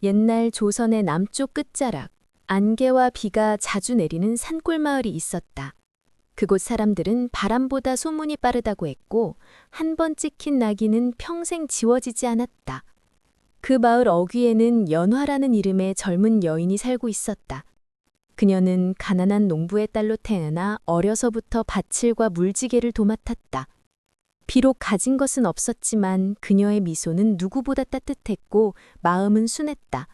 옛날 조선의 남쪽 끝자락, 안개와 비가 자주 내리는 산골 마을이 있었다. 그곳 사람들은 바람보다 소문이 빠르다고 했고, 한 번 찍힌 낙이는 평생 지워지지 않았다. 그 마을 어귀에는 연화라는 이름의 젊은 여인이 살고 있었다. 그녀는 가난한 농부의 딸로 태어나 어려서부터 밭일과 물지개를 도맡았다. 비록 가진 것은 없었지만 그녀의 미소는 누구보다 따뜻했고 마음은 순했다.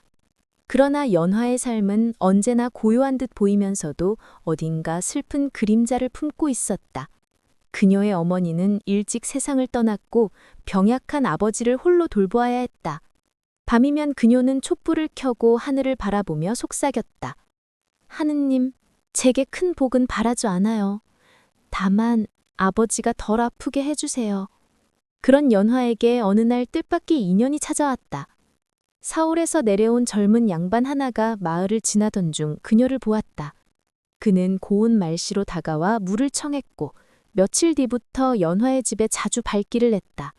그러나 연화의 삶은 언제나 고요한 듯 보이면서도 어딘가 슬픈 그림자를 품고 있었다. 그녀의 어머니는 일찍 세상을 떠났고 병약한 아버지를 홀로 돌보아야 했다. 밤이면 그녀는 촛불을 켜고 하늘을 바라보며 속삭였다. 하느님, 제게 큰 복은 바라지 않아요. 다만 아버지가 덜 아프게 해주세요. 그런 연화에게 어느 날 뜻밖의 인연이 찾아왔다. 서울에서 내려온 젊은 양반 하나가 마을을 지나던 중 그녀를 보았다. 그는 고운 말씨로 다가와 물을 청했고 며칠 뒤부터 연화의 집에 자주 발길을 냈다.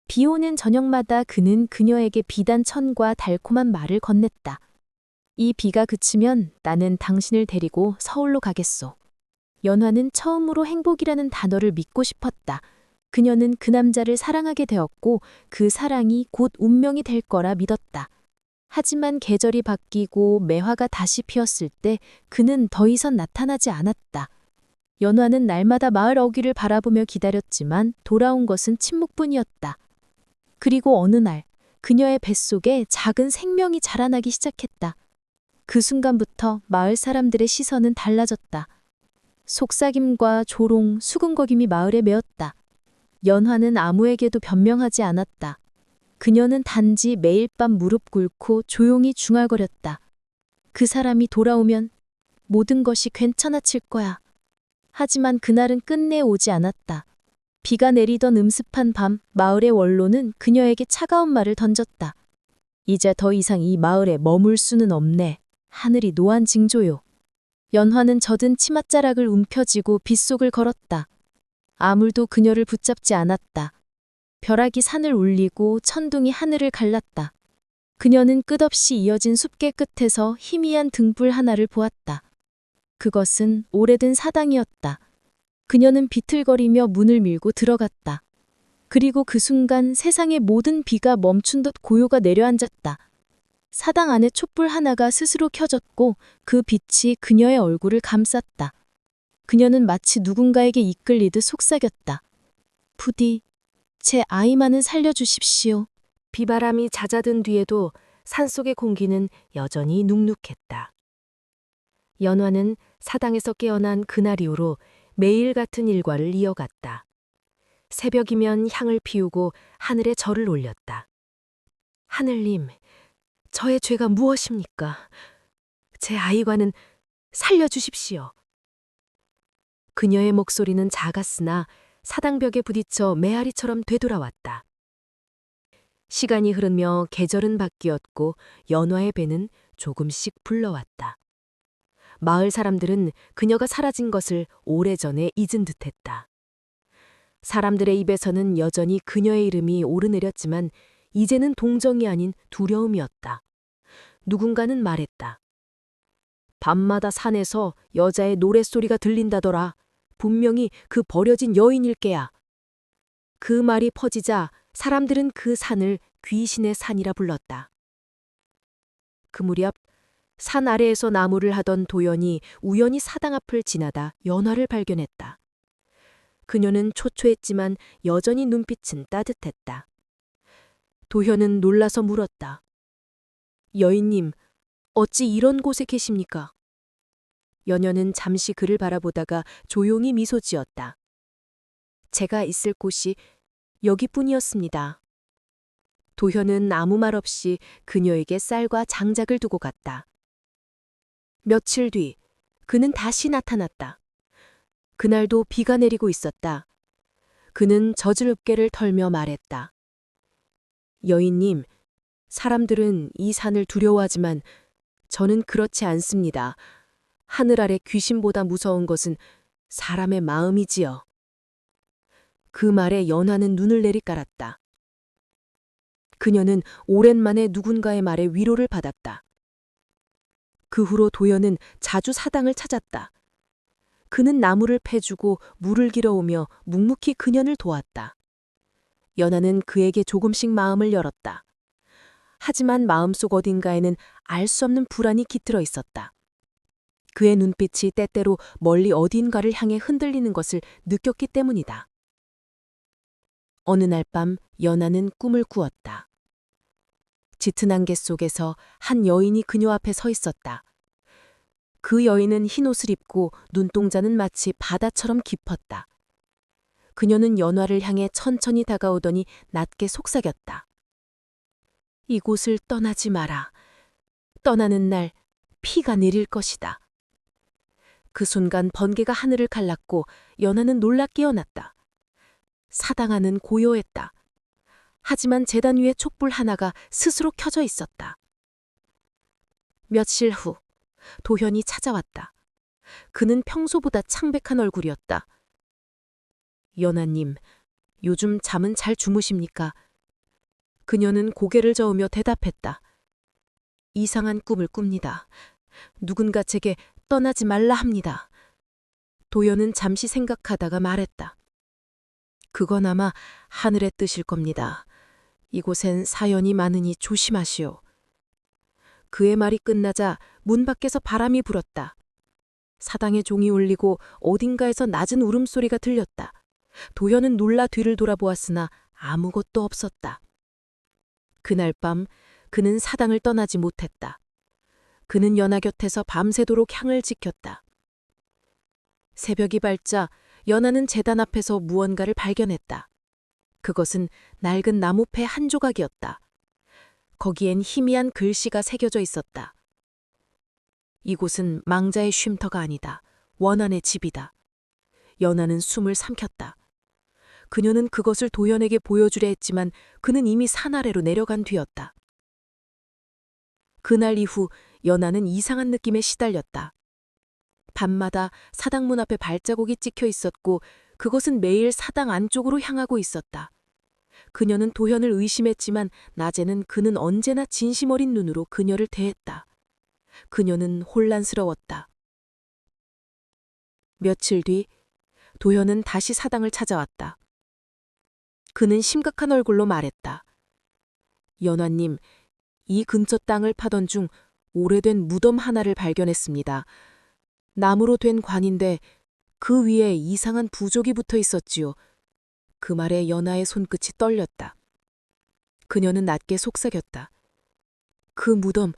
비 오는 저녁마다 그는 그녀에게 비단 천과 달콤한 말을 건넸다. 이 비가 그치면 나는 당신을 데리고 서울로 가겠소. 연화는 처음으로 행복이라는 단어를 믿고 싶었다. 그녀는 그 남자를 사랑하게 되었고 그 사랑이 곧 운명이 될 거라 믿었다. 하지만 계절이 바뀌고 매화가 다시 피었을 때 그는 더 이상 나타나지 않았다. 연화는 날마다 마을 어귀를 바라보며 기다렸지만 돌아온 것은 침묵뿐이었다. 그리고 어느 날 그녀의 뱃속에 작은 생명이 자라나기 시작했다. 그 순간부터 마을 사람들의 시선은 달라졌다. 속삭임과 조롱, 수군거김이 마을에 메었다. 연화는 아무에게도 변명하지 않았다. 그녀는 단지 매일 밤 무릎 꿇고 조용히 중얼거렸다. 그 사람이 돌아오면 모든 것이 괜찮아질 거야. 하지만 그날은 끝내 오지 않았다. 비가 내리던 음습한 밤, 마을의 원로는 그녀에게 차가운 말을 던졌다. 이제 더 이상 이 마을에 머물 수는 없네. 하늘이 노한 징조요. 연화는 젖은 치맛자락을 움켜쥐고 빗속을 걸었다. 아물도 그녀를 붙잡지 않았다. 벼락이 산을 울리고 천둥이 하늘을 갈랐다. 그녀는 끝없이 이어진 숲길 끝에서 희미한 등불 하나를 보았다. 그것은 오래된 사당이었다. 그녀는 비틀거리며 문을 밀고 들어갔다. 그리고 그 순간 세상의 모든 비가 멈춘 듯 고요가 내려앉았다. 사당 안에 촛불 하나가 스스로 켜졌고 그 빛이 그녀의 얼굴을 감쌌다. 그녀는 마치 누군가에게 이끌리듯 속삭였다. 부디 제 아이만은 살려주십시오. 비바람이 잦아든 뒤에도 산속의 공기는 여전히 눅눅했다. 연화는 사당에서 깨어난 그날 이후로 매일 같은 일과를 이어갔다. 새벽이면 향을 피우고 하늘에 절을 올렸다. 하늘님, 저의 죄가 무엇입니까? 제 아이와는 살려주십시오. 그녀의 목소리는 작았으나 사당벽에 부딪혀 메아리처럼 되돌아왔다. 시간이 흐르며 계절은 바뀌었고 연화의 배는 조금씩 불러왔다. 마을 사람들은 그녀가 사라진 것을 오래전에 잊은 듯했다. 사람들의 입에서는 여전히 그녀의 이름이 오르내렸지만 이제는 동정이 아닌 두려움이었다. 누군가는 말했다. 밤마다 산에서 여자의 노랫소리가 들린다더라. 분명히 그 버려진 여인일 게야. 그 말이 퍼지자 사람들은 그 산을 귀신의 산이라 불렀다. 그 무렵 산 아래에서 나무를 하던 도연이 우연히 사당 앞을 지나다 연화를 발견했다. 그녀는 초췌했지만 여전히 눈빛은 따뜻했다. 도현은 놀라서 물었다. 여인님, 어찌 이런 곳에 계십니까? 연녀는 잠시 그를 바라보다가 조용히 미소 지었다. 제가 있을 곳이 여기뿐이었습니다. 도현은 아무 말 없이 그녀에게 쌀과 장작을 두고 갔다. 며칠 뒤 그는 다시 나타났다. 그날도 비가 내리고 있었다. 그는 젖을 으깨를 털며 말했다. 여인님, 사람들은 이 산을 두려워하지만 저는 그렇지 않습니다. 하늘 아래 귀신보다 무서운 것은 사람의 마음이지요. 그 말에 연화는 눈을 내리깔았다. 그녀는 오랜만에 누군가의 말에 위로를 받았다. 그 후로 도연은 자주 사당을 찾았다. 그는 나무를 패주고 물을 길어오며 묵묵히 그년을 도왔다. 연하는 그에게 조금씩 마음을 열었다. 하지만 마음속 어딘가에는 알 수 없는 불안이 깃들어 있었다. 그의 눈빛이 때때로 멀리 어딘가를 향해 흔들리는 것을 느꼈기 때문이다. 어느 날 밤 연하는 꿈을 꾸었다. 짙은 안개 속에서 한 여인이 그녀 앞에 서 있었다. 그 여인은 흰 옷을 입고 눈동자는 마치 바다처럼 깊었다. 그녀는 연화를 향해 천천히 다가오더니 낮게 속삭였다. 이곳을 떠나지 마라. 떠나는 날 피가 내릴 것이다. 그 순간 번개가 하늘을 갈랐고 연하는 놀라 깨어났다. 사당 안은 고요했다. 하지만 제단 위에 촛불 하나가 스스로 켜져 있었다. 며칠 후 도현이 찾아왔다. 그는 평소보다 창백한 얼굴이었다. 연하님, 요즘 잠은 잘 주무십니까? 그녀는 고개를 저으며 대답했다. 이상한 꿈을 꿉니다. 누군가 제게 떠나지 말라 합니다. 도연은 잠시 생각하다가 말했다. 그건 아마 하늘의 뜻일 겁니다. 이곳엔 사연이 많으니 조심하시오. 그의 말이 끝나자 문 밖에서 바람이 불었다. 사당에 종이 울리고 어딘가에서 낮은 울음소리가 들렸다. 도연은 놀라 뒤를 돌아보았으나 아무것도 없었다. 그날 밤 그는 사당을 떠나지 못했다. 그는 연하 곁에서 밤새도록 향을 지켰다. 새벽이 밝자 연하는 제단 앞에서 무언가를 발견했다. 그것은 낡은 나무패 한 조각이었다. 거기엔 희미한 글씨가 새겨져 있었다. 이곳은 망자의 쉼터가 아니다. 원한의 집이다. 연하는 숨을 삼켰다. 그녀는 그것을 도연에게 보여주려 했지만 그는 이미 산 아래로 내려간 뒤였다. 그날 이후 연하는 이상한 느낌에 시달렸다. 밤마다 사당 문 앞에 발자국이 찍혀 있었고 그것은 매일 사당 안쪽으로 향하고 있었다. 그녀는 도현을 의심했지만 낮에는 그는 언제나 진심 어린 눈으로 그녀를 대했다. 그녀는 혼란스러웠다. 며칠 뒤 도현은 다시 사당을 찾아왔다. 그는 심각한 얼굴로 말했다. 연화님, 이 근처 땅을 파던 중 오래된 무덤 하나를 발견했습니다. 나무로 된 관인데 그 위에 이상한 부족이 붙어 있었지요. 그 말에 연하의 손끝이 떨렸다. 그녀는 낮게 속삭였다. 그 무덤,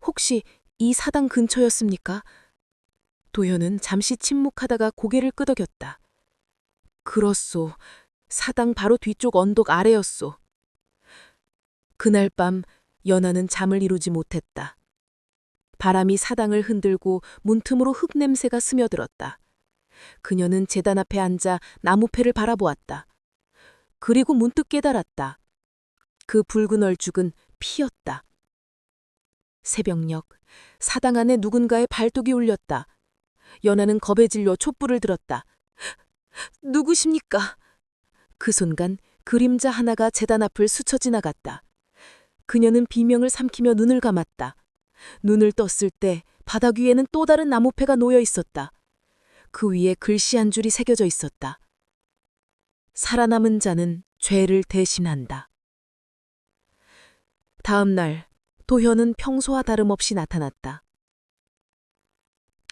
혹시 이 사당 근처였습니까? 도현은 잠시 침묵하다가 고개를 끄덕였다. 그렇소. 사당 바로 뒤쪽 언덕 아래였소. 그날 밤 연하는 잠을 이루지 못했다. 바람이 사당을 흔들고 문틈으로 흙냄새가 스며들었다. 그녀는 제단 앞에 앉아 나무패를 바라보았다. 그리고 문득 깨달았다. 그 붉은 얼죽은 피였다. 새벽녘 사당 안에 누군가의 발톱이 울렸다. 연하는 겁에 질려 촛불을 들었다. 누구십니까? 그 순간 그림자 하나가 제단 앞을 스쳐 지나갔다. 그녀는 비명을 삼키며 눈을 감았다. 눈을 떴을 때 바닥 위에는 또 다른 나무패가 놓여 있었다. 그 위에 글씨 한 줄이 새겨져 있었다. 살아남은 자는 죄를 대신한다. 다음 날 도현은 평소와 다름없이 나타났다.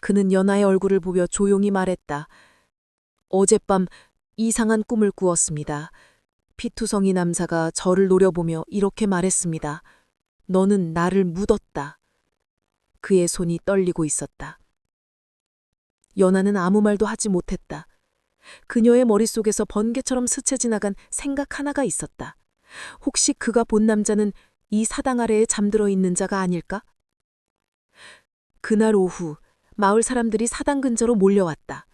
그는 연하의 얼굴을 보며 조용히 말했다. 어젯밤 이상한 꿈을 꾸었습니다. 피투성이 남자가 저를 노려보며 이렇게 말했습니다. 너는 나를 묻었다. 그의 손이 떨리고 있었다. 연하는 아무 말도 하지 못했다. 그녀의 머릿속에서 번개처럼 스쳐 지나간 생각 하나가 있었다. 혹시 그가 본 남자는 이 사당 아래에 잠들어 있는 자가 아닐까? 그날 오후 마을 사람들이 사당 근처로 몰려왔다.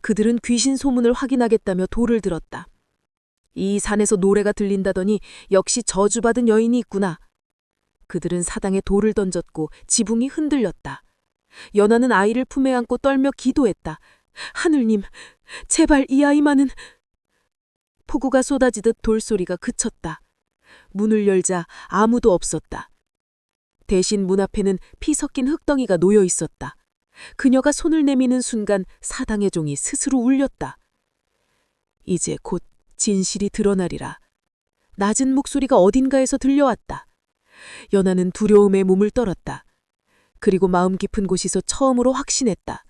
그들은 귀신 소문을 확인하겠다며 돌을 들었다. 이 산에서 노래가 들린다더니 역시 저주받은 여인이 있구나. 그들은 사당에 돌을 던졌고 지붕이 흔들렸다. 연하는 아이를 품에 안고 떨며 기도했다. 하늘님, 제발 이 아이만은... 폭우가 쏟아지듯 돌소리가 그쳤다. 문을 열자 아무도 없었다. 대신 문 앞에는 피 섞인 흙덩이가 놓여 있었다. 그녀가 손을 내미는 순간 사당의 종이 스스로 울렸다. 이제 곧 진실이 드러나리라. 낮은 목소리가 어딘가에서 들려왔다. 연하는 두려움에 몸을 떨었다. 그리고 마음 깊은 곳에서 처음으로 확신했다.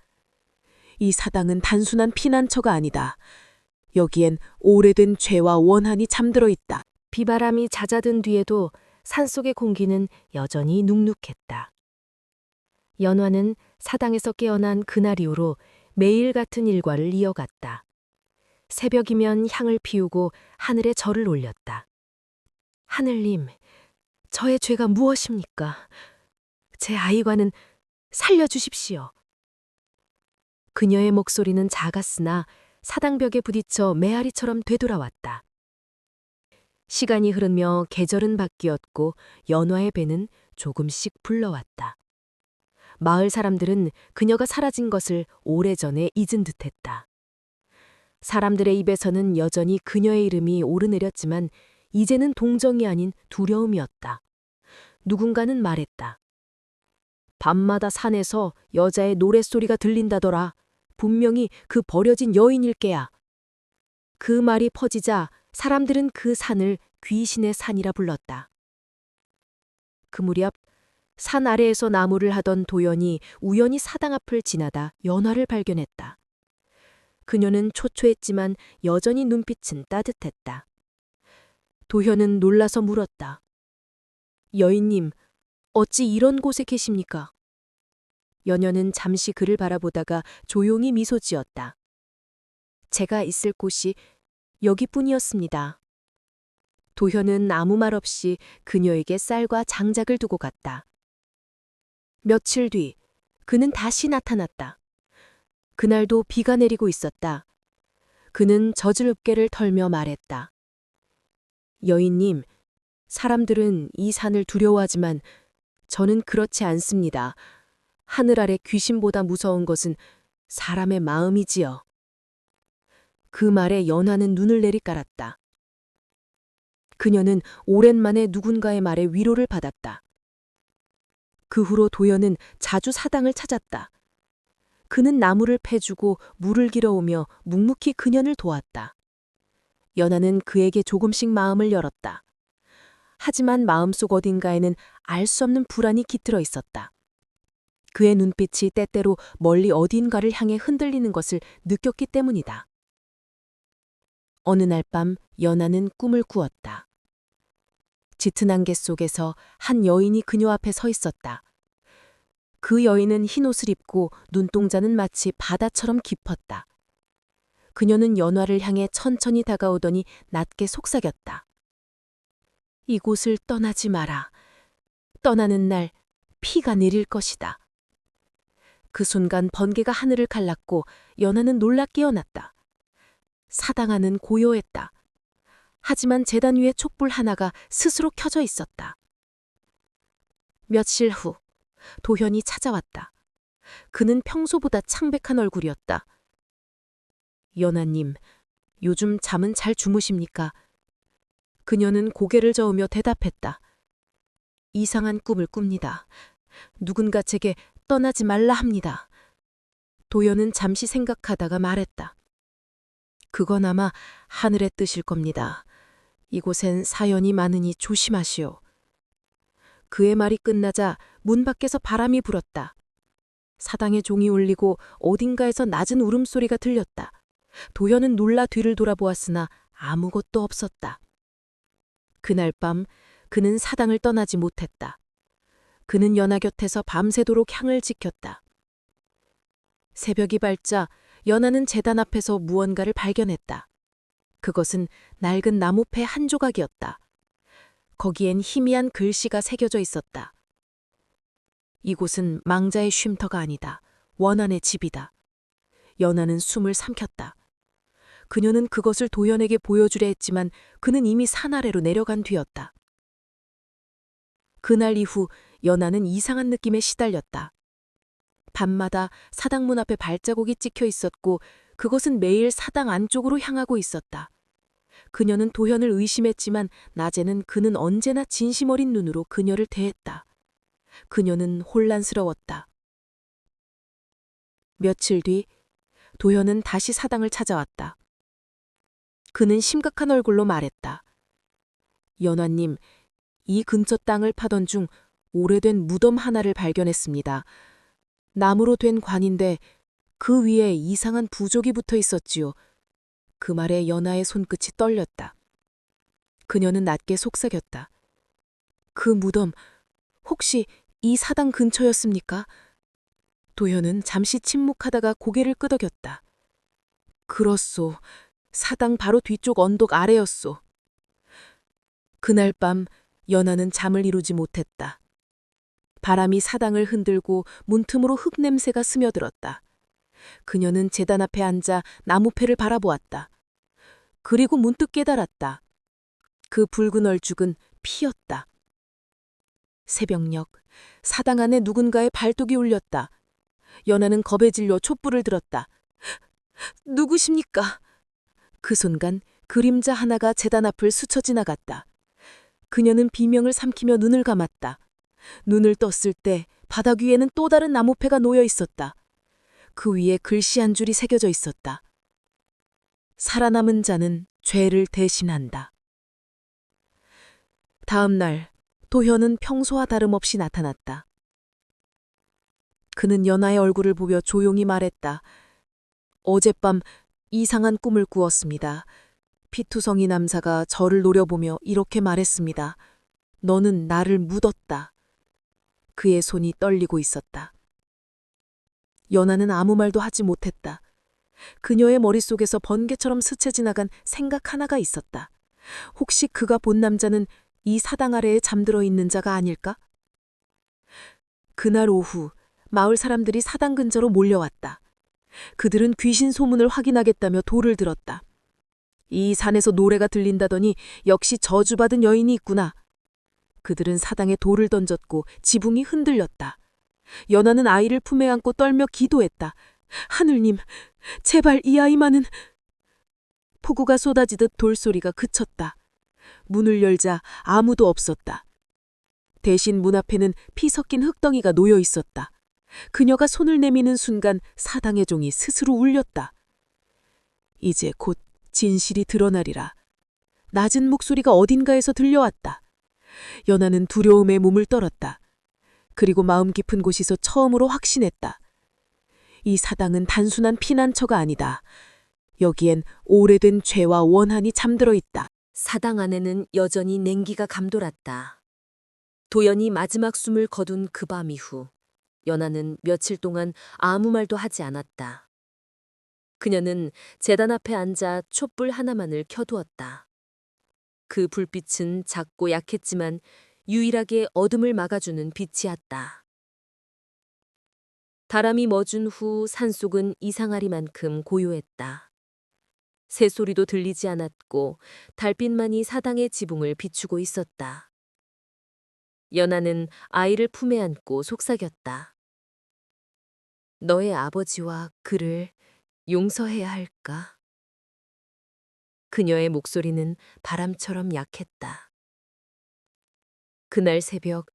이 사당은 단순한 피난처가 아니다. 여기엔 오래된 죄와 원한이 잠들어 있다. 비바람이 잦아든 뒤에도 산속의 공기는 여전히 눅눅했다. 연화는 사당에서 깨어난 그날 이후로 매일 같은 일과를 이어갔다. 새벽이면 향을 피우고 하늘에 절을 올렸다. 하늘님, 저의 죄가 무엇입니까? 제 아이과는 살려주십시오. 그녀의 목소리는 작았으나 사당벽에 부딪혀 메아리처럼 되돌아왔다. 시간이 흐르며 계절은 바뀌었고 연화의 배는 조금씩 불러왔다. 마을 사람들은 그녀가 사라진 것을 오래전에 잊은 듯했다. 사람들의 입에서는 여전히 그녀의 이름이 오르내렸지만 이제는 동정이 아닌 두려움이었다. 누군가는 말했다. 밤마다 산에서 여자의 노랫소리가 들린다더라. 분명히 그 버려진 여인일 게야. 그 말이 퍼지자 사람들은 그 산을 귀신의 산이라 불렀다. 그 무렵 산 아래에서 나무를 하던 도연이 우연히 사당 앞을 지나다 연화를 발견했다. 그녀는 초초했지만 여전히 눈빛은 따뜻했다. 도현은 놀라서 물었다. 여인님, 어찌 이런 곳에 계십니까? 연녀는 잠시 그를 바라보다가 조용히 미소 지었다. 제가 있을 곳이 여기뿐이었습니다. 도현은 아무 말 없이 그녀에게 쌀과 장작을 두고 갔다. 며칠 뒤 그는 다시 나타났다. 그날도 비가 내리고 있었다. 그는 젖을 으깨를 털며 말했다. 여인님, 사람들은 이 산을 두려워하지만 저는 그렇지 않습니다. 하늘 아래 귀신보다 무서운 것은 사람의 마음이지요. 그 말에 연화는 눈을 내리깔았다. 그녀는 오랜만에 누군가의 말에 위로를 받았다. 그 후로 도연은 자주 사당을 찾았다. 그는 나무를 패주고 물을 길어오며 묵묵히 그녀를 도왔다. 연화는 그에게 조금씩 마음을 열었다. 하지만 마음속 어딘가에는 알 수 없는 불안이 깃들어 있었다. 그의 눈빛이 때때로 멀리 어딘가를 향해 흔들리는 것을 느꼈기 때문이다. 어느 날 밤 연하는 꿈을 꾸었다. 짙은 안개 속에서 한 여인이 그녀 앞에 서 있었다. 그 여인은 흰 옷을 입고 눈동자는 마치 바다처럼 깊었다. 그녀는 연화를 향해 천천히 다가오더니 낮게 속삭였다. 이곳을 떠나지 마라. 떠나는 날 피가 내릴 것이다. 그 순간 번개가 하늘을 갈랐고 연하는 놀라 깨어났다. 사당 안은 고요했다. 하지만 제단 위에 촛불 하나가 스스로 켜져 있었다. 며칠 후 도현이 찾아왔다. 그는 평소보다 창백한 얼굴이었다. 연하님, 요즘 잠은 잘 주무십니까? 그녀는 고개를 저으며 대답했다. 이상한 꿈을 꿉니다. 누군가 제게 떠나지 말라 합니다. 도연은 잠시 생각하다가 말했다. 그건 아마 하늘의 뜻일 겁니다. 이곳엔 사연이 많으니 조심하시오. 그의 말이 끝나자 문 밖에서 바람이 불었다. 사당의 종이 울리고 어딘가에서 낮은 울음소리가 들렸다. 도연은 놀라 뒤를 돌아보았으나 아무것도 없었다. 그날 밤 그는 사당을 떠나지 못했다. 그는 연하 곁에서 밤새도록 향을 지켰다. 새벽이 밝자 연하는 제단 앞에서 무언가를 발견했다. 그것은 낡은 나무패 한 조각이었다. 거기엔 희미한 글씨가 새겨져 있었다. 이곳은 망자의 쉼터가 아니다. 원한의 집이다. 연하는 숨을 삼켰다. 그녀는 그것을 도연에게 보여주려 했지만 그는 이미 산 아래로 내려간 뒤였다. 그날 이후 연하는 이상한 느낌에 시달렸다. 밤마다 사당문 앞에 발자국이 찍혀 있었고 그것은 매일 사당 안쪽으로 향하고 있었다. 그녀는 도현을 의심했지만 낮에는 그는 언제나 진심 어린 눈으로 그녀를 대했다. 그녀는 혼란스러웠다. 며칠 뒤 도현은 다시 사당을 찾아왔다. 그는 심각한 얼굴로 말했다. 연화님, 이 근처 땅을 파던 중 오래된 무덤 하나를 발견했습니다. 나무로 된 관인데 그 위에 이상한 부족이 붙어 있었지요. 그 말에 연하의 손끝이 떨렸다. 그녀는 낮게 속삭였다. 그 무덤, 혹시 이 사당 근처였습니까? 도현은 잠시 침묵하다가 고개를 끄덕였다. 그렇소. 사당 바로 뒤쪽 언덕 아래였소. 그날 밤 연하는 잠을 이루지 못했다. 바람이 사당을 흔들고 문틈으로 흙냄새가 스며들었다. 그녀는 제단 앞에 앉아 나무패를 바라보았다. 그리고 문득 깨달았다. 그 붉은 얼죽은 피였다. 새벽녘 사당 안에 누군가의 발뚝이 울렸다. 연하는 겁에 질려 촛불을 들었다. 누구십니까? 그 순간 그림자 하나가 제단 앞을 스쳐 지나갔다. 그녀는 비명을 삼키며 눈을 감았다. 눈을 떴을 때 바닥 위에는 또 다른 나무패가 놓여 있었다. 그 위에 글씨 한 줄이 새겨져 있었다. 살아남은 자는 죄를 대신한다. 다음 날 도현은 평소와 다름없이 나타났다. 그는 연하의 얼굴을 보며 조용히 말했다. 어젯밤 이상한 꿈을 꾸었습니다. 피투성이 남자가 저를 노려보며 이렇게 말했습니다. 너는 나를 묻었다. 그의 손이 떨리고 있었다. 연하는 아무 말도 하지 못했다. 그녀의 머릿속에서 번개처럼 스쳐 지나간 생각 하나가 있었다. 혹시 그가 본 남자는 이 사당 아래에 잠들어 있는 자가 아닐까? 그날 오후 마을 사람들이 사당 근처로 몰려왔다. 그들은 귀신 소문을 확인하겠다며 돌을 들었다. 이 산에서 노래가 들린다더니 역시 저주받은 여인이 있구나. 그들은 사당에 돌을 던졌고 지붕이 흔들렸다. 연하는 아이를 품에 안고 떨며 기도했다. 하늘님, 제발 이 아이만은... 폭우가 쏟아지듯 돌소리가 그쳤다. 문을 열자 아무도 없었다. 대신 문 앞에는 피 섞인 흙덩이가 놓여 있었다. 그녀가 손을 내미는 순간 사당의 종이 스스로 울렸다. 이제 곧 진실이 드러나리라. 낮은 목소리가 어딘가에서 들려왔다. 연하는 두려움에 몸을 떨었다. 그리고 마음 깊은 곳에서 처음으로 확신했다. 이 사당은 단순한 피난처가 아니다. 여기엔 오래된 죄와 원한이 잠들어 있다. 사당 안에는 여전히 냉기가 감돌았다. 도연이 마지막 숨을 거둔 그 밤 이후 연하는 며칠 동안 아무 말도 하지 않았다. 그녀는 제단 앞에 앉아 촛불 하나만을 켜두었다. 그 불빛은 작고 약했지만 유일하게 어둠을 막아주는 빛이었다. 바람이 멎은 후 산속은 이상하리만큼 고요했다. 새소리도 들리지 않았고 달빛만이 사당의 지붕을 비추고 있었다. 연하는 아이를 품에 안고 속삭였다. 너의 아버지와 그를 용서해야 할까? 그녀의 목소리는 바람처럼 약했다. 그날 새벽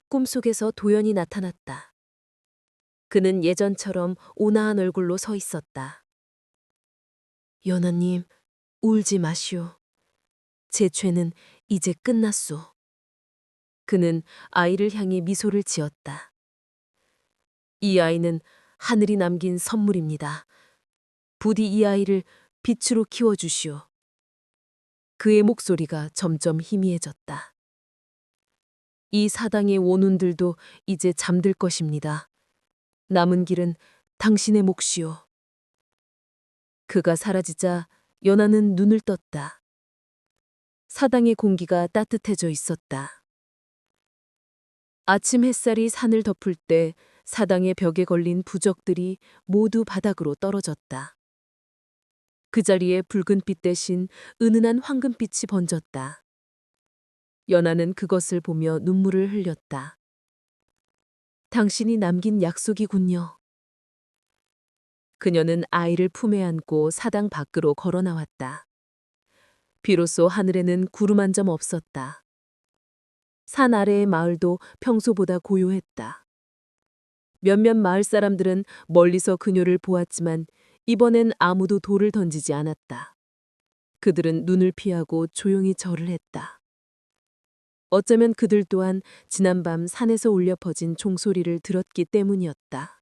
꿈속에서 도연이 나타났다. 그는 예전처럼 온화한 얼굴로 서 있었다. 연하님, 울지 마시오. 제 죄는 이제 끝났소. 그는 아이를 향해 미소를 지었다. 이 아이는 하늘이 남긴 선물입니다. 부디 이 아이를 빛으로 키워주시오. 그의 목소리가 점점 희미해졌다. 이 사당의 원혼들도 이제 잠들 것입니다. 남은 길은 당신의 몫이오. 그가 사라지자 연하는 눈을 떴다. 사당의 공기가 따뜻해져 있었다. 아침 햇살이 산을 덮을 때 사당의 벽에 걸린 부적들이 모두 바닥으로 떨어졌다. 그 자리에 붉은빛 대신 은은한 황금빛이 번졌다. 연하는 그것을 보며 눈물을 흘렸다. 당신이 남긴 약속이군요. 그녀는 아이를 품에 안고 사당 밖으로 걸어 나왔다. 비로소 하늘에는 구름 한 점 없었다. 산 아래의 마을도 평소보다 고요했다. 몇몇 마을 사람들은 멀리서 그녀를 보았지만 이번엔 아무도 돌을 던지지 않았다. 그들은 눈을 피하고 조용히 절을 했다. 어쩌면 그들 또한 지난밤 산에서 울려 퍼진 종소리를 들었기 때문이었다.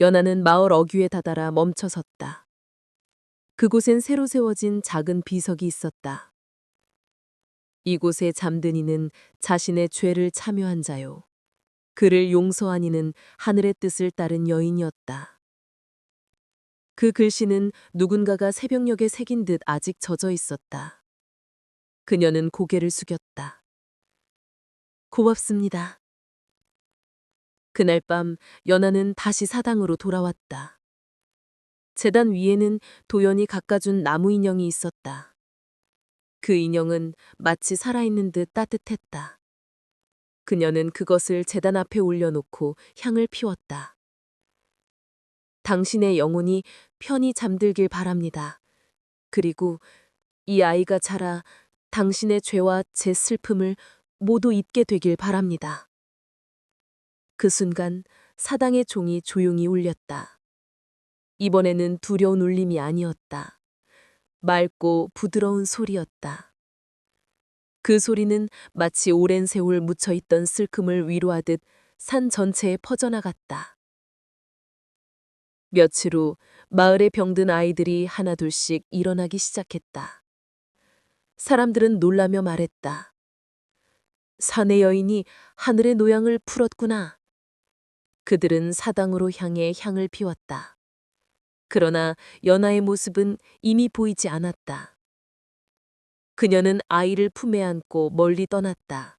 연하는 마을 어귀에 다다라 멈춰 섰다. 그곳엔 새로 세워진 작은 비석이 있었다. 이곳에 잠든 이는 자신의 죄를 참여한 자요. 그를 용서한 이는 하늘의 뜻을 따른 여인이었다. 그 글씨는 누군가가 새벽녘에 새긴 듯 아직 젖어 있었다. 그녀는 고개를 숙였다. 고맙습니다. 그날 밤 연하는 다시 사당으로 돌아왔다. 제단 위에는 도연이 깎아준 나무 인형이 있었다. 그 인형은 마치 살아있는 듯 따뜻했다. 그녀는 그것을 제단 앞에 올려놓고 향을 피웠다. 당신의 영혼이 편히 잠들길 바랍니다. 그리고 이 아이가 자라 당신의 죄와 제 슬픔을 모두 잊게 되길 바랍니다. 그 순간 사당의 종이 조용히 울렸다. 이번에는 두려운 울림이 아니었다. 맑고 부드러운 소리였다. 그 소리는 마치 오랜 세월 묻혀있던 슬픔을 위로하듯 산 전체에 퍼져나갔다. 며칠 후 마을에 병든 아이들이 하나둘씩 일어나기 시작했다. 사람들은 놀라며 말했다. 산의 여인이 하늘의 노양을 풀었구나. 그들은 사당으로 향해 향을 피웠다. 그러나 연하의 모습은 이미 보이지 않았다. 그녀는 아이를 품에 안고 멀리 떠났다.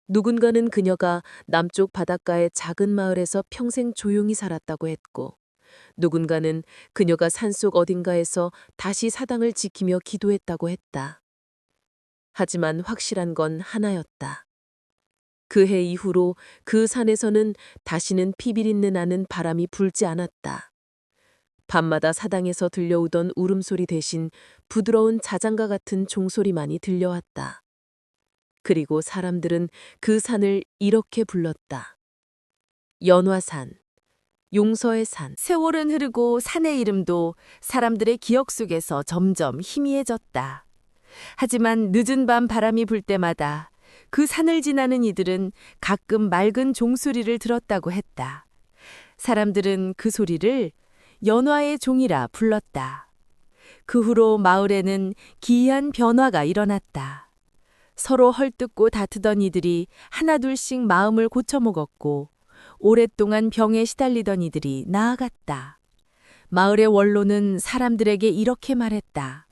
누군가는 그녀가 남쪽 바닷가의 작은 마을에서 평생 조용히 살았다고 했고, 누군가는 그녀가 산속 어딘가에서 다시 사당을 지키며 기도했다고 했다. 하지만 확실한 건 하나였다. 그 해 이후로 그 산에서는 다시는 피비린내 나는 바람이 불지 않았다. 밤마다 사당에서 들려오던 울음소리 대신 부드러운 자장가 같은 종소리만이 들려왔다. 그리고 사람들은 그 산을 이렇게 불렀다. 연화산, 용서의 산. 세월은 흐르고 산의 이름도 사람들의 기억 속에서 점점 희미해졌다. 하지만 늦은 밤 바람이 불 때마다 그 산을 지나는 이들은 가끔 맑은 종소리를 들었다고 했다. 사람들은 그 소리를 연화의 종이라 불렀다. 그 후로 마을에는 기이한 변화가 일어났다. 서로 헐뜯고 다투던 이들이 하나둘씩 마음을 고쳐먹었고, 오랫동안 병에 시달리던 이들이 나아갔다. 마을의 원로는 사람들에게 이렇게 말했다.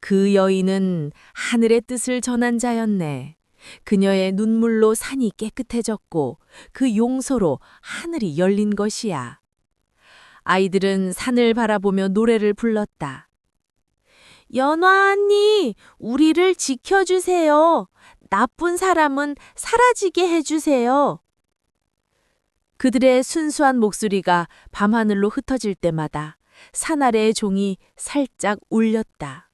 그 여인은 하늘의 뜻을 전한 자였네. 그녀의 눈물로 산이 깨끗해졌고 그 용서로 하늘이 열린 것이야. 아이들은 산을 바라보며 노래를 불렀다. 연화 언니, 우리를 지켜주세요. 나쁜 사람은 사라지게 해주세요. 그들의 순수한 목소리가 밤하늘로 흩어질 때마다 산 아래의 종이 살짝 울렸다.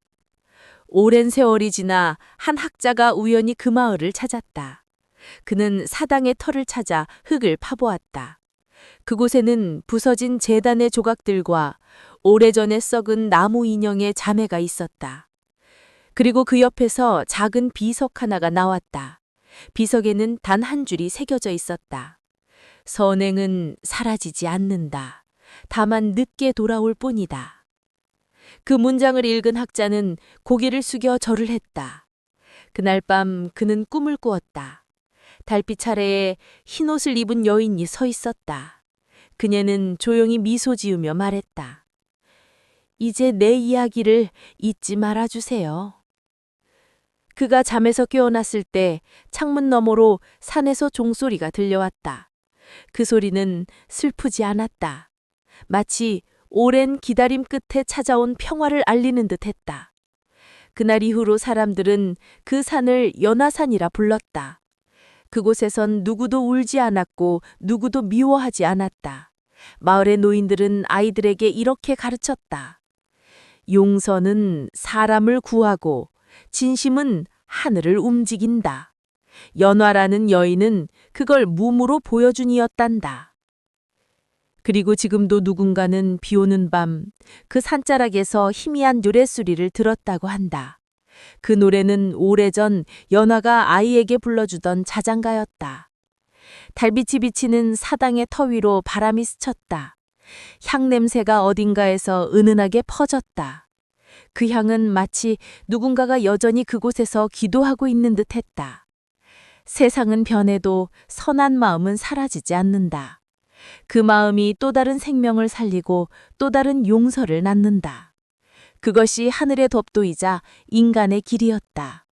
오랜 세월이 지나 한 학자가 우연히 그 마을을 찾았다. 그는 사당의 터를 찾아 흙을 파보았다. 그곳에는 부서진 제단의 조각들과 오래전에 썩은 나무 인형의 자매가 있었다. 그리고 그 옆에서 작은 비석 하나가 나왔다. 비석에는 단 한 줄이 새겨져 있었다. 선행은 사라지지 않는다. 다만 늦게 돌아올 뿐이다. 그 문장을 읽은 학자는 고개를 숙여 절을 했다. 그날 밤 그는 꿈을 꾸었다. 달빛 아래에 흰옷을 입은 여인이 서 있었다. 그녀는 조용히 미소 지으며 말했다. 이제 내 이야기를 잊지 말아주세요. 그가 잠에서 깨어났을 때 창문 너머로 산에서 종소리가 들려왔다. 그 소리는 슬프지 않았다. 마치 오랜 기다림 끝에 찾아온 평화를 알리는 듯했다. 그날 이후로 사람들은 그 산을 연화산이라 불렀다. 그곳에선 누구도 울지 않았고 누구도 미워하지 않았다. 마을의 노인들은 아이들에게 이렇게 가르쳤다. 용서는 사람을 구하고 진심은 하늘을 움직인다. 연화라는 여인은 그걸 몸으로 보여준 이였단다. 그리고 지금도 누군가는 비 오는 밤 그 산자락에서 희미한 노랫소리를 들었다고 한다. 그 노래는 오래전 연화가 아이에게 불러주던 자장가였다. 달빛이 비치는 사당의 터 위로 바람이 스쳤다. 향 냄새가 어딘가에서 은은하게 퍼졌다. 그 향은 마치 누군가가 여전히 그곳에서 기도하고 있는 듯 했다. 세상은 변해도 선한 마음은 사라지지 않는다. 그 마음이 또 다른 생명을 살리고 또 다른 용서를 낳는다. 그것이 하늘의 법도이자 인간의 길이었다.